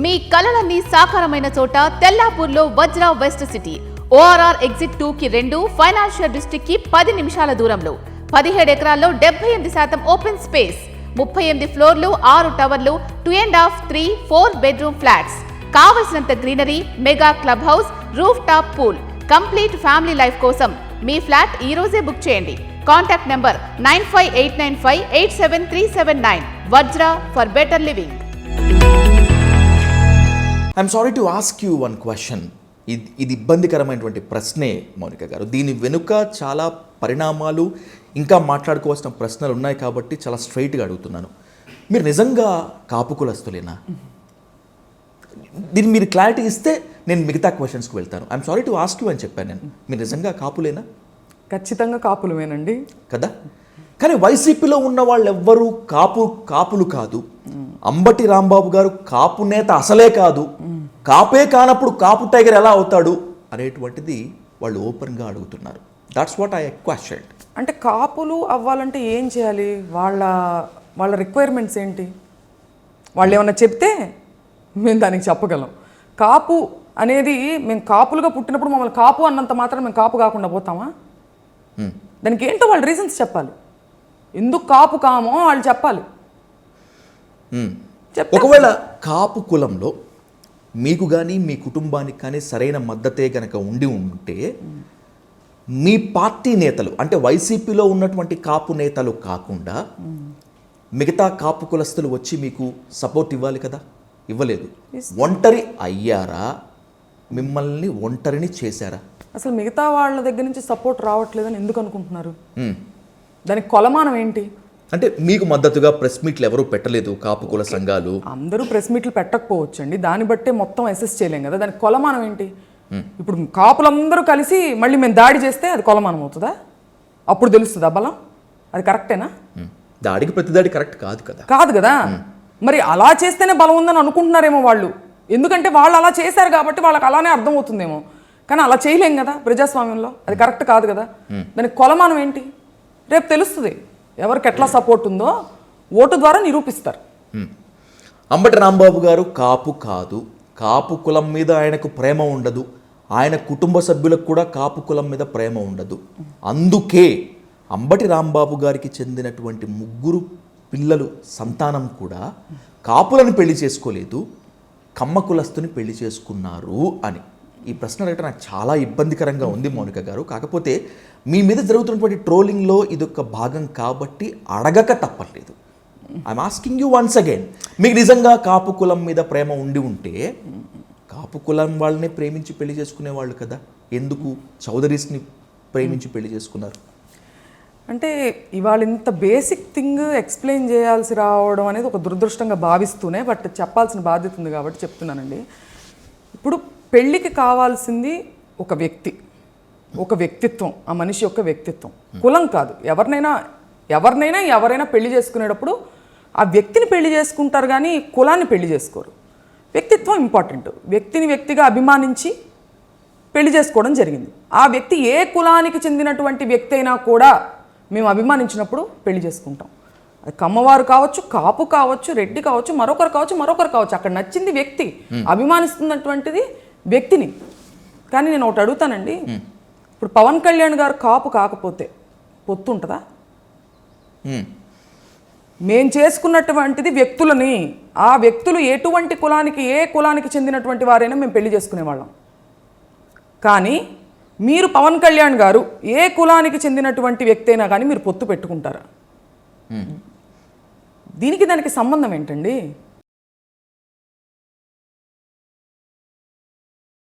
మీ కలలన్నీ సాకారమైన చోట తెల్లాపూర్లో వజ్ర west city. ORR exit 2కి 2, ఫైనాన్షియల్ డిస్ట్రిక్ట్ కి 10 నిమిషాల దూరంలో. 17 ఎకరాల్లో 78% ఓపెన్ స్పేస్, 38 ఫ్లోర్లు, 6 టవర్లు, 2.5, 3, 4 బెడ్రూమ్ ఫ్లాట్స్. కావలసినంత greenery, mega club house, roof top pool. Complete family life కోసం మీ ఫ్లాట్ ఈ రోజే బుక్ చేయండి. Contact number 9589587379. Vajra for better living. I'm sorry to ask you one question. ఇది ఇబ్బందికరమైనటువంటి ప్రశ్నే మౌనిక గారు. దీని వెనుక చాలా పరిణామాలు, ఇంకా మాట్లాడుకోవాల్సిన ప్రశ్నలు ఉన్నాయి కాబట్టి చాలా స్ట్రైట్గా అడుగుతున్నాను. మీరు నిజంగా కాపు కులస్తులేనా? దీన్ని మీరు క్లారిటీ ఇస్తే నేను మిగతా క్వశ్చన్స్కి వెళ్తాను. I'm sorry to ask you అని చెప్పాను నేను. మీరు నిజంగా కాపులేనా? ఖచ్చితంగా కాపులమేనండి కదా. కానీ వైసీపీలో ఉన్న వాళ్ళు ఎవ్వరూ కాపులు కాదు. అంబటి రాంబాబు గారు కాపు నేత అసలే కాదు. కాపే కానప్పుడు కాపు టైగర్ ఎలా అవుతాడు అనేటువంటిది వాళ్ళు ఓపెన్గా అడుగుతున్నారు. That's what I question. అంటే కాపులు అవ్వాలంటే ఏం చేయాలి? వాళ్ళ రిక్వైర్మెంట్స్ ఏంటి? వాళ్ళు ఏమన్నా చెప్తే మేము దానికి చెప్పగలం. కాపు అనేది, మేము కాపులుగా పుట్టినప్పుడు మమ్మల్ని కాపు అన్నంత మాత్రం మేము కాపు కాకుండా పోతామా? దానికి ఏంటో వాళ్ళు రీజన్స్ చెప్పాలి. ఎందుకు కాపు కామో వాళ్ళు చెప్పాలి. ఒకవేళ కాపు కులంలో మీకు కానీ మీ కుటుంబానికి కానీ సరైన మద్దతే కనుక ఉంటే మీ పార్టీ నేతలు, అంటే వైసీపీలో ఉన్నటువంటి కాపు నేతలు కాకుండా మిగతా కాపు కులస్తులు వచ్చి మీకు సపోర్ట్ ఇవ్వాలి కదా. ఇవ్వలేదు. ఒంటరి అయ్యారా? మిమ్మల్ని ఒంటరిని చేశారా? అసలు మిగతా వాళ్ళ దగ్గర నుంచి సపోర్ట్ రావట్లేదని ఎందుకు అనుకుంటున్నారు? దానికి కొలమానం ఏంటి? అంటే మీకు మద్దతుగా ప్రెస్ మీట్లు ఎవరూ పెట్టలేదు కాపు కుల సంఘాలు. అందరూ ప్రెస్ మీట్లు పెట్టకపోవచ్చు అండి. దాన్ని బట్టే మొత్తం అసెస్ చేయలేం కదా. దానికి కొలమానం ఏంటి? ఇప్పుడు కాపులందరూ కలిసి మళ్ళీ మేము దాడి చేస్తే అది కొలమానం అవుతుందా? అప్పుడు తెలుస్తుందా బలం? అది కరెక్టేనా? దాడికి ప్రతిదాడి కరెక్ట్ కాదు కదా. కాదు కదా. మరి అలా చేస్తేనే బలం ఉందని అనుకుంటున్నారేమో వాళ్ళు. ఎందుకంటే వాళ్ళు అలా చేశారు కాబట్టి వాళ్ళకి అలానే అర్థమవుతుందేమో. కానీ అలా చేయలేం కదా ప్రజాస్వామ్యంలో. అది కరెక్ట్ కాదు కదా. దానికి కొలమానం ఏంటి? రేపు తెలుస్తుంది ఎవరికి ఎట్లా సపోర్ట్ ఉందో. ఓటు ద్వారా నిరూపిస్తారు. అంబటి రాంబాబు గారు కాపు కాదు. కాపు కులం మీద ఆయనకు ప్రేమ ఉండదు. ఆయన కుటుంబ సభ్యులకు కూడా కాపు కులం మీద ప్రేమ ఉండదు. అందుకే అంబటి రాంబాబు గారికి చెందినటువంటి 3 పిల్లలు సంతానం కూడా కాపులను పెళ్లి చేసుకోలేదు, కమ్మ కులస్తుని పెళ్లి చేసుకున్నారు అని. ఈ ప్రశ్న అడగటం నాకు చాలా ఇబ్బందికరంగా ఉంది మౌనిక గారు. కాకపోతే మీ మీద జరుగుతున్నటువంటి ట్రోలింగ్లో ఇదొక భాగం కాబట్టి అడగక తప్పట్లేదు. I'm asking you once again. మీకు నిజంగా కాపు కులం మీద ప్రేమ ఉంటే కాపు కులం వాళ్ళని ప్రేమించి పెళ్లి చేసుకునేవాళ్ళు కదా. ఎందుకు చౌదరీస్ని ప్రేమించి పెళ్లి చేసుకున్నారు? అంటే ఇవాళ ఇంత బేసిక్ థింగ్ ఎక్స్ప్లెయిన్ చేయాల్సి రావడం అనేది ఒక దురదృష్టంగా భావిస్తూనే, బట్ చెప్పాల్సిన బాధ్యత ఉంది కాబట్టి చెప్తున్నానండి. ఇప్పుడు పెళ్ళికి కావాల్సింది ఒక వ్యక్తి, ఒక వ్యక్తిత్వం, ఆ మనిషి యొక్క వ్యక్తిత్వం, కులం కాదు. ఎవరైనా పెళ్లి చేసుకునేటప్పుడు ఆ వ్యక్తిని పెళ్లి చేసుకుంటారు కానీ కులాన్ని పెళ్లి చేసుకోరు. వ్యక్తిత్వం ఇంపార్టెంట్. వ్యక్తిని వ్యక్తిగా అభిమానించి పెళ్లి చేసుకోవడం జరిగింది. ఆ వ్యక్తి ఏ కులానికి చెందినటువంటి వ్యక్తి అయినా కూడా మేము అభిమానించినప్పుడు పెళ్లి చేసుకుంటాం. అది కమ్మవారు కావచ్చు, కాపు కావచ్చు, రెడ్డి కావచ్చు, మరొకరు కావచ్చు. అక్కడ నచ్చింది వ్యక్తి, అభిమానిస్తున్నటువంటిది వ్యక్తిని. కానీ నేను ఒకటి అడుగుతానండి, ఇప్పుడు పవన్ కళ్యాణ్ గారు కాపు కాకపోతే పొత్తు ఉంటుందా? మేం చేసుకున్నటువంటిది వ్యక్తులని, ఆ వ్యక్తులు ఎటువంటి కులానికి, ఏ కులానికి చెందినటువంటి వారైనా మేము పెళ్లి చేసుకునేవాళ్ళం. కానీ మీరు పవన్ కళ్యాణ్ గారు ఏ కులానికి చెందినటువంటి వ్యక్తి అయినా కానీ మీరు పొత్తు పెట్టుకుంటారా? దీనికి దానికి సంబంధం ఏంటండి?